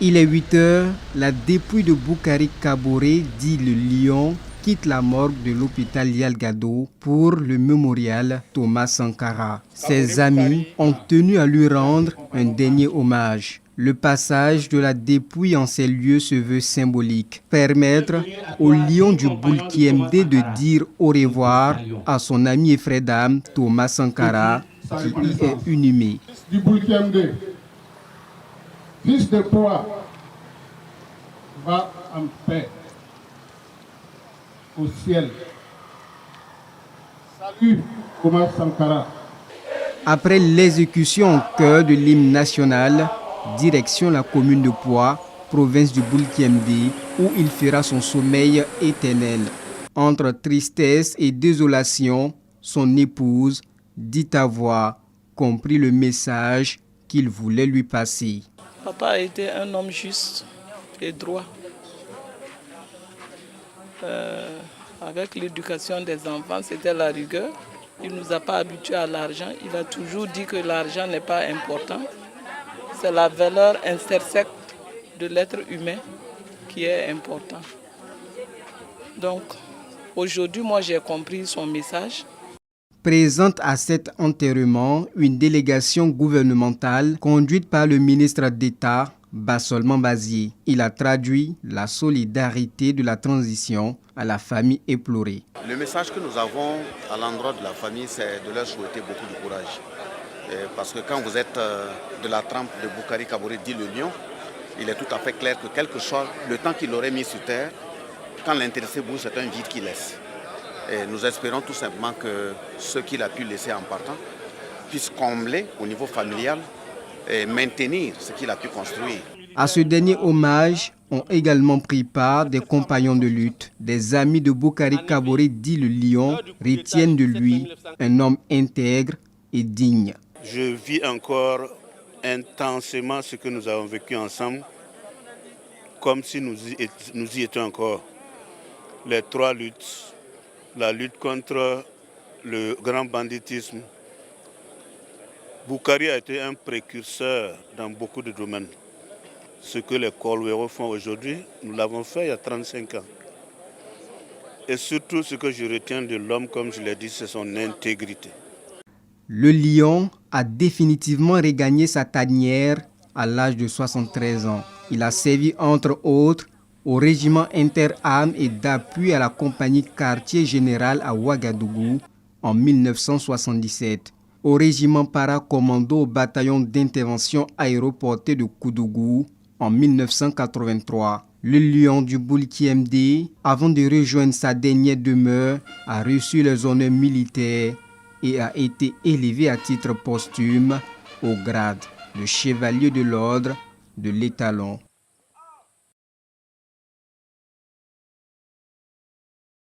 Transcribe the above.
Il est 8 heures, la dépouille de Boukari Kaboré, dit le Lion, quitte la morgue de l'hôpital Yalgado pour le mémorial Thomas Sankara. Ses amis ont tenu à lui rendre un dernier hommage. Le passage de la dépouille en ces lieux se veut symbolique. Permettre au Lion du Boulkiemd de dire au revoir à son ami et frère d'âme Thomas Sankara, qui y est inhumé. Du Boulkiemd, fils de Poa, va en paix au ciel. Salut Thomas Sankara. Après l'exécution au cœur de l'hymne national, direction la commune de Poa, province du Boulkiemd, où il fera son sommeil éternel. Entre tristesse et désolation, son épouse dit avoir compris le message qu'il voulait lui passer. Papa a été un homme juste et droit. Avec l'éducation des enfants, c'était la rigueur. Il ne nous a pas habitués à l'argent. Il a toujours dit que l'argent n'est pas important. C'est la valeur intrinsèque de l'être humain qui est important. Donc, aujourd'hui, moi, j'ai compris son message. Présente à cet enterrement une délégation gouvernementale conduite par le ministre d'État, Bassolman Bazié. Il a traduit la solidarité de la transition à la famille éplorée. Le message que nous avons à l'endroit de la famille, c'est de leur souhaiter beaucoup de courage. Parce que quand vous êtes de la trempe de Boukari Kaboré, dit le Lion, il est tout à fait clair que quel que soit le temps qu'il aurait mis sur terre, quand l'intéressé bouge, c'est un vide qu'il laisse. Et nous espérons tout simplement que ce qu'il a pu laisser en partant puisse combler au niveau familial et maintenir ce qu'il a pu construire. À ce dernier hommage ont également pris part des compagnons de lutte. Des amis de Boukari Kaboré, dit le Lion, retiennent de lui un homme intègre et digne. Je vis encore intensément ce que nous avons vécu ensemble, comme si nous y étions encore. Les trois luttes. La lutte contre le grand banditisme. Boukari a été un précurseur dans beaucoup de domaines. Ce que les Kolwero font aujourd'hui, nous l'avons fait il y a 35 ans. Et surtout, ce que je retiens de l'homme, comme je l'ai dit, c'est son intégrité. Le Lion a définitivement regagné sa tanière à l'âge de 73 ans. Il a servi entre autres au régiment interarmes et d'appui à la compagnie quartier général à Ouagadougou en 1977, au régiment paracommando au bataillon d'intervention aéroportée de Koudougou en 1983. Le Lion du Boulkiemd, avant de rejoindre sa dernière demeure, a reçu les honneurs militaires et a été élevé à titre posthume au grade de chevalier de l'ordre de l'Étalon.